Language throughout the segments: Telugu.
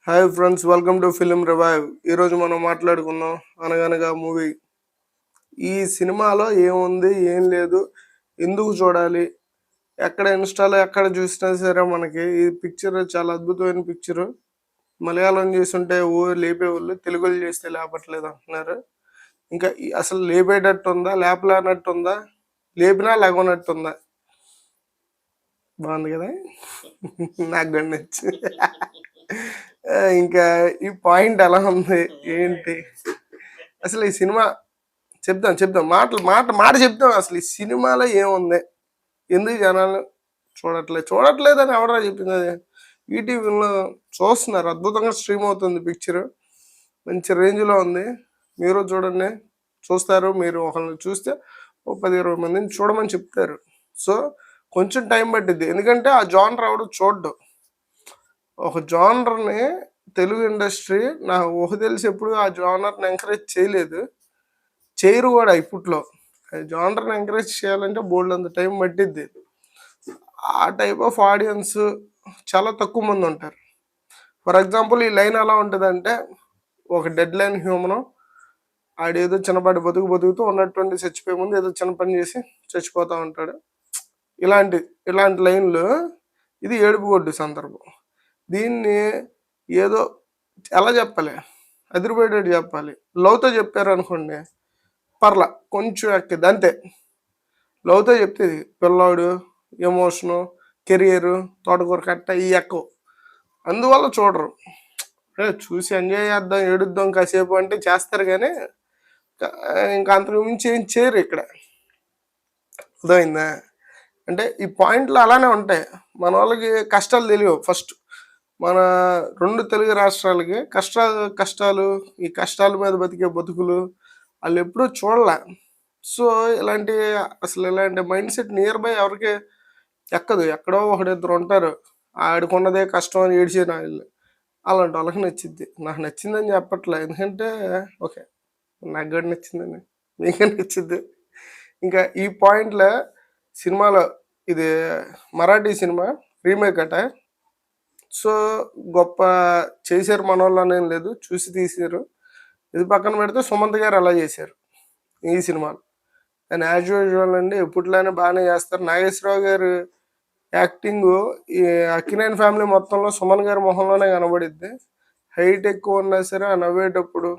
Hi friends, welcome to film revive. ఈరోజు మనం మాట్లాడుకుందాం అనగనగా మూవీ. ఈ సినిమాలో ఏముంది, ఏం లేదు, ఎందుకు చూడాలి, ఎక్కడ ఇన్స్టాలో ఎక్కడ చూసినా సరే మనకి ఈ పిక్చర్ చాలా అద్భుతమైన పిక్చరు. మలయాళం చేసుంటే లేపేవాళ్ళు, తెలుగులో చేస్తే లేపట్లేదు అంటున్నారు. ఇంకా అసలు లేపేటట్టు ఉందా, లేపలేనట్టు ఉందా, లేపినా లేవనట్టుందా? బాగుంది కదా. నాకు కూడా నచ్చింది. ఇంకా ఈ పాయింట్ ఎలా ఉంది ఏంటి అసలు ఈ సినిమా? చెప్దాం మాట చెప్దాం. అసలు ఈ సినిమాలో ఏముంది, ఎందుకు జనాలు చూడట్లేదని ఎవడరా చెప్పింది? అది ఈటీవీలో చూస్తున్నారు, అద్భుతంగా స్ట్రీమ్ అవుతుంది పిక్చర్, మంచి రేంజ్లో ఉంది. మీరు చూడండి, చూస్తారు. మీరు ఒకరిని చూస్తే ఓ 10-20 మందిని చూడమని చెప్తారు. సో కొంచెం టైం పట్టిద్ది, ఎందుకంటే ఆ జానర్ ఎవడు చూడ్డు. ఒక జానర్ని తెలుగు ఇండస్ట్రీ నా ఊహ తెలిసి ఎప్పుడు ఆ జానర్ని ఎంకరేజ్ చేయరు కూడా. ఇప్పట్లో జానర్ని ఎంకరేజ్ చేయాలంటే బోల్డ్ అంత టైం పట్టిద్ది. ఆ టైప్ ఆఫ్ ఆడియన్స్ చాలా తక్కువ మంది ఉంటారు. ఫర్ ఎగ్జాంపుల్ ఈ లైన్ ఎలా ఉంటుందంటే, ఒక డెడ్ లైన్ హ్యూమను ఆడేదో చిన్నపాటి బతుకుతూ ఉన్నటువంటి చచ్చిపోయే ముందు ఏదో చిన్న పని చేసి చచ్చిపోతూ ఉంటాడు. ఇలాంటి లైన్లు. ఇది ఏడుపు కొట్టు సందర్భం. దీన్ని ఏదో ఎలా చెప్పాలి, అదిరిపోయేటట్టు చెప్పాలి. లవ్తో చెప్పారు అనుకోండి, పర్లా కొంచెం ఎక్కిద్ది అంతే. లవ్తో చెప్తే పిల్లాడు, ఎమోషను, కెరియరు, తోటకూర కట్ట ఈ ఎక్కువ. అందువల్ల చూడరు. చూసి ఎంజాయ్ చేద్దాం, ఏడుద్దాం కాసేపు అంటే చేస్తారు, కానీ ఇంకా అంతకు మించి ఏం చేయరు ఇక్కడ. అర్థమైందా? అంటే ఈ పాయింట్లు అలానే ఉంటాయి. మన వాళ్ళకి కష్టాలు తెలియవు. ఫస్ట్ మన 2 తెలుగు రాష్ట్రాలకి కష్టాలు, ఈ కష్టాల మీద బతికే బతుకులు వాళ్ళు ఎప్పుడూ చూడలే. సో ఇలాంటి మైండ్ సెట్ నియర్ బై ఎవరికి ఎక్కదు. ఎక్కడో ఒకడిద్దరు ఉంటారు, ఆడుకున్నదే కష్టం అని ఏడిచిన వాళ్ళు. అలాంటి వాళ్ళకి నచ్చిద్ది. నాకు నచ్చిందని చెప్పట్లే, ఎందుకంటే ఓకే, నాకు కూడా నచ్చిందని మీకే నచ్చిద్ది. ఇంకా ఈ పాయింట్లో సినిమాలో ఇది మరాఠీ సినిమా రీమేక్ అట. సో గొప్ప చేశారు మన వాళ్ళు అనేం లేదు, చూసి తీసారు. ఇది పక్కన పెడితే సుమంత్ గారు అలా చేశారు ఈ సినిమాలో. అండ్ యాజ్ యూజువల్ అండి, ఎప్పట్లానే బాగానే చేస్తారు. నాగేశ్వరరావు గారు యాక్టింగ్ ఈ అక్కినేని ఫ్యామిలీ మొత్తంలో సుమన్ గారి మొహంలోనే కనబడిద్ది. హైట్ ఎక్కువ ఉన్నా సరే ఆ నవ్వేటప్పుడు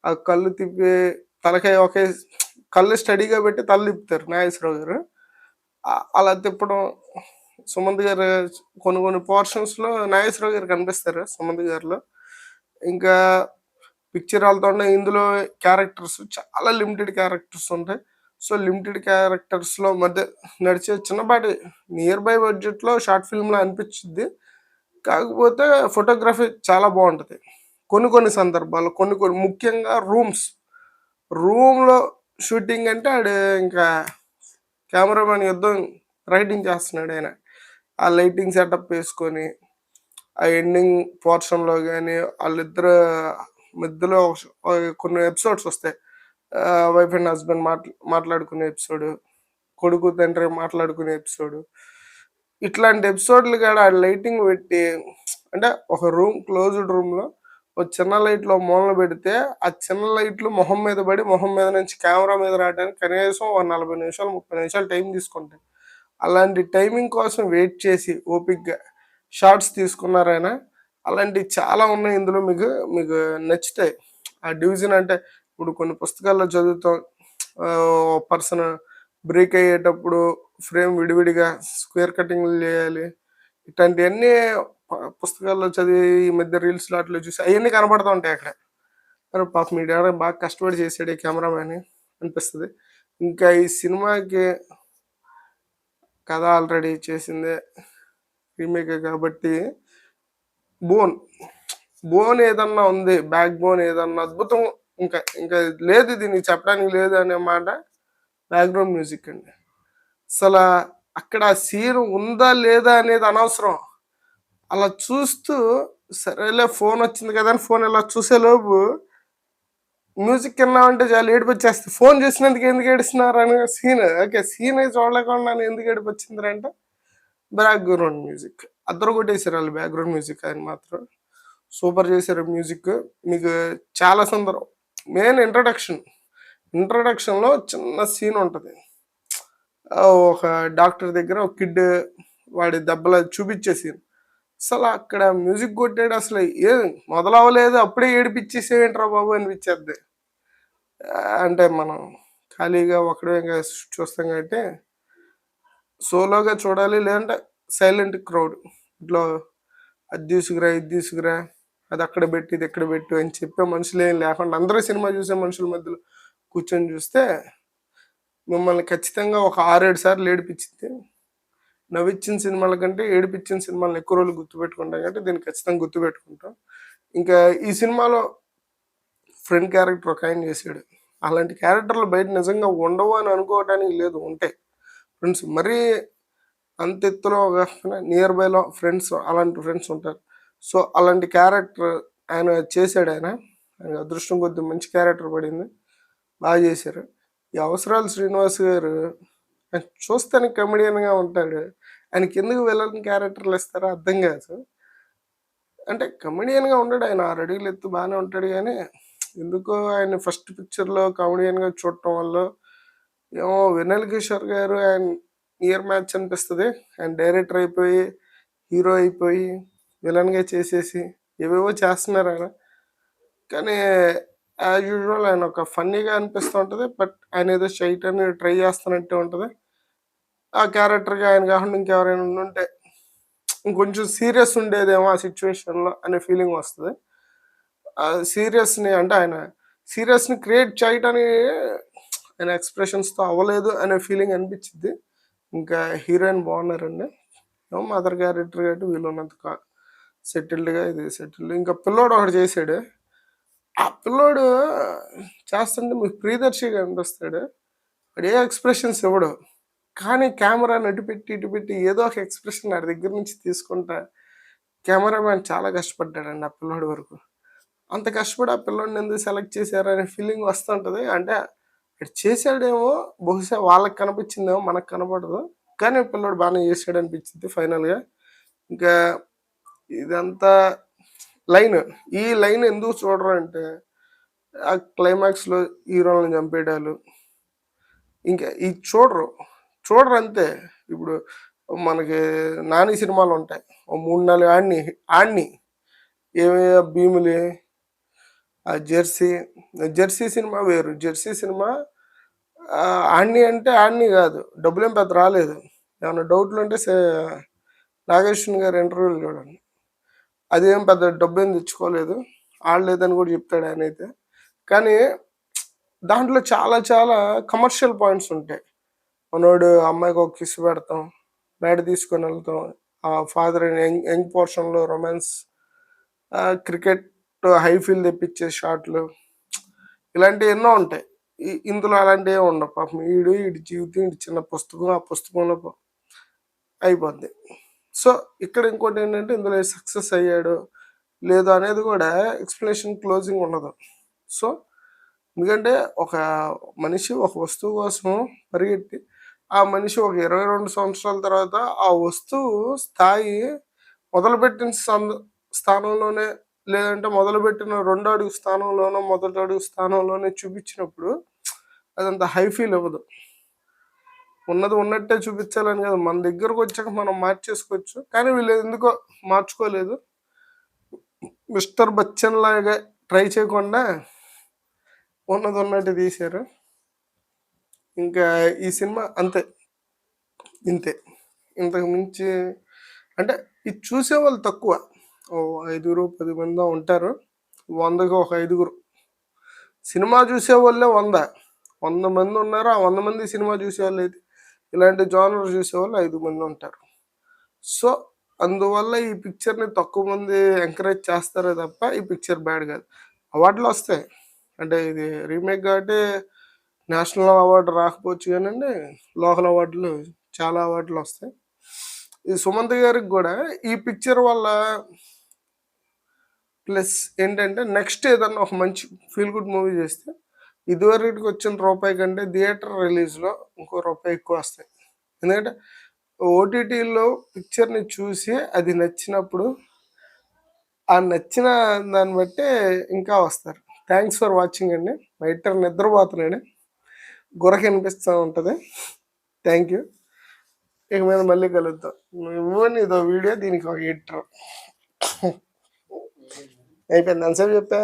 ఆ కళ్ళు తిప్పి తలకాయ కళ్ళు స్టడీగా పెట్టి తల తిప్పుతారు నాగేశ్వరరావు గారు. అలా తిప్పడం సుమంత్ గారు కొన్ని పోర్షన్స్లో నాగేశ్వరరావు గారు కనిపిస్తారు సుమంత్ గారిలో. ఇంకా పిక్చర్ వెళ్తుంటే ఇందులో క్యారెక్టర్స్ చాలా లిమిటెడ్ క్యారెక్టర్స్ ఉంటాయి. సో లిమిటెడ్ క్యారెక్టర్స్లో మధ్య నడిచే చిన్నపాటి నియర్ బై బడ్జెట్లో షార్ట్ ఫిల్మ్లో అనిపించింది. కాకపోతే ఫోటోగ్రఫీ చాలా బాగుంటుంది. కొన్ని సందర్భాలు కొన్ని ముఖ్యంగా రూమ్లో షూటింగ్ అంటే ఆడు ఇంకా కెమెరామెన్ యుద్ధం రైటింగ్ చేస్తున్నాడు ఆయన. ఆ లైటింగ్ సెటప్ వేసుకొని ఆ ఎండింగ్ పోర్షన్లో కానీ వాళ్ళిద్దరు మధ్యలో కొన్ని ఎపిసోడ్స్ వస్తాయి. వైఫ్ అండ్ హస్బెండ్ మాట్లాడుకునే ఎపిసోడ్, కొడుకు తండ్రి మాట్లాడుకునే ఎపిసోడ్. ఇట్లాంటి ఎపిసోడ్లు కూడా ఆ లైటింగ్ పెట్టి, అంటే ఒక క్లోజ్డ్ రూమ్లో ఒక చిన్న లైట్లో మూలన పెడితే ఆ చిన్న లైట్లు మొహం మీద పడి మొహం మీద నుంచి కెమెరా మీద రావడానికి కనీసం 40 నిమిషాలు 30 నిమిషాలు టైం తీసుకుంటాయి. అలాంటి టైమింగ్ కోసం వెయిట్ చేసి ఓపిక్గా షార్ట్స్ తీసుకున్నారైనా. అలాంటివి చాలా ఉన్నాయి ఇందులో. మీకు మీకు నచ్చుతాయి. ఆ డివిజన్ అంటే ఇప్పుడు కొన్ని పుస్తకాల్లో చదువుతాం, పర్సన్ బ్రేక్ అయ్యేటప్పుడు ఫ్రేమ్ విడివిడిగా స్క్వేర్ కటింగ్లు చేయాలి. ఇట్లాంటివన్నీ పుస్తకాల్లో చదివి ఈ మధ్య రీల్స్లో అట్లా చూసి అవన్నీ కనబడుతూ ఉంటాయి అక్కడ. పాప మీడియా బాగా కష్టపడి చేసాడు ఈ కెమెరామ్యాన్ అనిపిస్తుంది. ఇంకా ఈ సినిమాకి కథ ఆల్రెడీ చేసిందే, రీమేక్ కాబట్టి బోన్ ఏదన్నా ఉంది, బ్యాక్ బోన్ ఏదన్నా అద్భుతం ఇంకా ఇంకా లేదు, దీనికి చెప్పడానికి లేదు అనే మాట బ్యాక్గ్రౌండ్ మ్యూజిక్ అండి. అసలు అక్కడ సీన్ ఉందా లేదా అనేది అనవసరం. అలా చూస్తూ సరేలే ఫోన్ వచ్చింది కదా అని ఫోన్ ఇలా చూసేలోపు మ్యూజిక్ విన్నామంటే చాలా ఏడుపు వచ్చేస్తుంది. ఫోన్ చూసినందుకు ఎందుకు ఏడుస్తున్నారు అని ఓకే సీన్ చూడలేకుండా ఎందుకు ఏడుపు వచ్చిందంటే బ్యాక్గ్రౌండ్ మ్యూజిక్ అద్దరు కొట్టేసారు వాళ్ళు బ్యాక్గ్రౌండ్ మ్యూజిక్ అని మాత్రం. సూపర్ చేశారు మ్యూజిక్. మీకు చాలా సుందరం. మెయిన్ ఇంట్రడక్షన్‌లో చిన్న సీన్ ఉంటది. ఒక డాక్టర్ దగ్గర ఒక కిడ్ వాడి దెబ్బలు చూపిచ్చే సీన్. అక్కడ మ్యూజిక్ కొట్టాడు అసలు ఏం మొదలవ్వలేదు అప్పుడే ఏడిపిచ్చేసావేంట్రా బాబు అనిపిచ్చేద్ది. అంటే మనం ఖాళీగా ఒక్కడివే చూస్తాం కాబట్టి సోలోగా చూడాలి, లేదంటే సైలెంట్ క్రౌడ్. ఇట్లా అది తీసుకురా, ఇది తీసుకురా, అది అక్కడ పెట్టి, ఇది ఇక్కడ పెట్టు అని చెప్పే మనుషులేం లేకుండా అందరూ సినిమా చూసే మనుషుల మధ్యలో కూర్చొని చూస్తే మిమ్మల్ని ఖచ్చితంగా ఒక 6-7 సార్లు ఏడిపించింది. నవ్విచ్చిన సినిమాల కంటే ఏడిపించిన సినిమాలను ఎక్కువ రోజులు గుర్తుపెట్టుకుంటాం కాబట్టి దీన్ని ఖచ్చితంగా గుర్తుపెట్టుకుంటాం. ఇంకా ఈ సినిమాలో ఫ్రెండ్ క్యారెక్టర్ ఒక ఆయన చేశాడు. అలాంటి క్యారెక్టర్లు బయట నిజంగా ఉండవు అని అనుకోవడానికి లేదు, ఉంటాయి. ఫ్రెండ్స్ మరీ అంత ఎత్తులో కాకుండా నియర్ బైలో ఫ్రెండ్స్, అలాంటి ఫ్రెండ్స్ ఉంటారు. అలాంటి క్యారెక్టర్ ఆయన చేశాడు. ఆయన అదృష్టం కొద్ది మంచి క్యారెక్టర్ పడింది, బాగా చేశారు. ఈ అవసరాలు శ్రీనివాస్ గారు ఆయన చూస్తానికి కమెడియన్గా ఉంటాడు. ఆయనకి ఎందుకు విలన్ క్యారెక్టర్లు ఇస్తారో అర్థం కాదు. అంటే కమెడియన్గా ఉంటాడు ఆయన, 6 అడుగులు ఎత్తు బాగానే ఉంటాడు. కానీ ఎందుకో ఆయన ఫస్ట్ పిక్చర్లో కమెడియన్గా చూడటం వల్ల ఏమో వెన్నెల కిషోర్ గారు ఆయన ఇయర్ మ్యాచ్ అనిపిస్తుంది. ఆయన డైరెక్టర్ అయిపోయి హీరో అయిపోయి విలన్గా చేసేసి ఏవేవో చేస్తున్నారు ఆయన. కానీ యాజ్ యూజువల్ ఆయన ఒక ఫన్నీగా అనిపిస్తూ ఉంటుంది. బట్ ఆయన ఏదో చేయటాన్ని ట్రై చేస్తున్నట్టే ఉంటుంది. ఆ క్యారెక్టర్గా ఆయన కాకుండా ఇంకెవరైనా ఉంటే ఇంకొంచెం సీరియస్ ఉండేదేమో ఆ సిచ్యువేషన్లో అనే ఫీలింగ్ వస్తుంది. ఆ సీరియస్ని అంటే ఆయన సీరియస్ని క్రియేట్ చేయటానికి ఆయన ఎక్స్ప్రెషన్స్తో అవ్వలేదు అనే ఫీలింగ్ అనిపించింది. ఇంకా హీరోయిన్ బాగున్నారండి. ఏమో మదర్ క్యారెక్టర్ కాబట్టి వీళ్ళు ఉన్నంత సెటిల్డ్గా ఇది సెటిల్డ్. ఇంకా పిల్లోడు ఒకటి చేశాడు. ఆ పిల్లోడు చేస్తుంటే మీకు ప్రియదర్శిగా అనిపిస్తాడు. వాడు ఏ ఎక్స్ప్రెషన్స్ ఇవ్వడు, కానీ కెమెరాని అటు పెట్టి ఏదో ఒక ఎక్స్ప్రెషన్ వాడి దగ్గర నుంచి తీసుకుంటా కెమెరామ్యాన్ చాలా కష్టపడ్డాడండి ఆ పిల్లోడి వరకు. అంత కష్టపడి ఆ పిల్లోడిని ఎందుకు సెలెక్ట్ చేశారు అనే ఫీలింగ్ వస్తుంటుంది. అంటే అటు చేశాడేమో, బహుశా వాళ్ళకి కనిపించిందేమో మనకు కనపడదు, కానీ పిల్లోడు బాగానే చేశాడు అనిపించింది ఫైనల్గా. ఇంకా ఇదంతా ఈ లైన్ ఎందుకు చూడరు అంటే ఆ క్లైమాక్స్లో హీరోలను చంపేయడాలు ఇంకా ఇది చూడరు అంతే. ఇప్పుడు మనకి నాని సినిమాలు ఉంటాయి, 3-4 ఆడిని ఏమే భీములి, ఆ జెర్సీ సినిమా వేరు. జెర్సీ సినిమా ఆడిని అంటే ఆడిని కాదు, డబ్బులేం పెద్ద రాలేదు. ఏమైనా డౌట్లు ఉంటే నాగేశ్వన్ గారు ఇంటర్వ్యూలు చూడండి. అదేం పెద్ద డబ్బు ఏం తెచ్చుకోలేదు, ఆడలేదని కూడా చెప్తాడు ఆయన అయితే. కానీ దాంట్లో చాలా చాలా కమర్షియల్ పాయింట్స్ ఉంటాయి. మనోడు అమ్మాయికి ఒక కిస్ పెడతాం, బయట తీసుకొని వెళ్తాం, ఆ ఫాదర్ యంగ్ పోర్షన్లో రొమాన్స్, క్రికెట్ హై ఫీల్ తెప్పించే షాట్లు, ఇలాంటివి ఎన్నో ఉంటాయి. ఇందులో అలాంటివి ఉండవు. పాపం వీడి జీవితం చిన్న పుస్తకం, ఆ పుస్తకంలో అయిపోద్ది. ఇక్కడ ఇంకోటి ఏంటంటే ఇందులో సక్సెస్ అయ్యాడు లేదు అనేది కూడా ఎక్స్ప్లెనేషన్ క్లోజింగ్ ఉండదు. ఎందుకంటే ఒక మనిషి ఒక వస్తువు కోసం పరిగెత్తి ఆ మనిషి ఒక 22 సంవత్సరాల తర్వాత ఆ వస్తువు స్థాయి మొదలుపెట్టిన స్థానంలోనే, లేదంటే మొదలుపెట్టిన 2 అడుగు స్థానంలోనో, మొదటి అడుగు స్థానంలోనే చూపించినప్పుడు అదంత హై ఫీల్ అవ్వదు. ఉన్నది ఉన్నట్టే చూపించాలని కదా, మన దగ్గరకు వచ్చాక మనం మార్చేసుకోవచ్చు. కానీ వీళ్ళు ఎందుకో మార్చుకోలేదు. మిస్టర్ బచ్చన్ లాగా ట్రై చేయకుండా ఉన్నది ఉన్నట్టు తీశారు. ఇంకా ఈ సినిమా ఇంతే. ఇంతకు మించి అంటే ఇది చూసేవాళ్ళు తక్కువ, 5-10 మంది ఉంటారు. 100కి ఒక 5. సినిమా చూసేవాళ్ళే 100 మంది ఉన్నారు. ఆ 100 మంది సినిమా చూసేవాళ్ళు అయితే ఇలాంటి జానర్ చూసేవాళ్ళు 5 మంది ఉంటారు. అందువల్ల ఈ పిక్చర్ని తక్కువ మంది ఎంకరేజ్ చేస్తారే తప్ప ఈ పిక్చర్ బ్యాడ్ కాదు. అవార్డులు వస్తాయి, అంటే ఇది రీమేక్ కాబట్టి నేషనల్ అవార్డు రాకపోవచ్చు కానండి, లోకల్ అవార్డులు చాలా అవార్డులు వస్తాయి. ఈ సుమంత్ గారికి కూడా ఈ పిక్చర్ వల్ల ప్లస్ ఏంటంటే నెక్స్ట్ ఏదన్నా ఒక మంచి ఫీల్ గుడ్ మూవీ చేస్తే ఇదివరకు వచ్చిన రూపాయి కంటే థియేటర్ రిలీజ్లో ఇంకో రూపాయి ఎక్కువ వస్తాయి. ఎందుకంటే ఓటీటీలో పిక్చర్ని చూసి అది నచ్చినప్పుడు ఆ నచ్చిన దాన్ని బట్టి ఇంకా వస్తారు. థ్యాంక్స్ ఫర్ వాచింగ్ అండి. మా ఎడిటర్ నిద్రపోతున్నాడు, గురక వినిపిస్తూ ఉంటుంది. Thank you. ఇక మీద మళ్ళీ కలుద్దాం. నువ్వు ఇదో వీడియో, దీనికి ఒక ఎడిటర్. అయిపోయింది. ఎంతసేపు చెప్పా?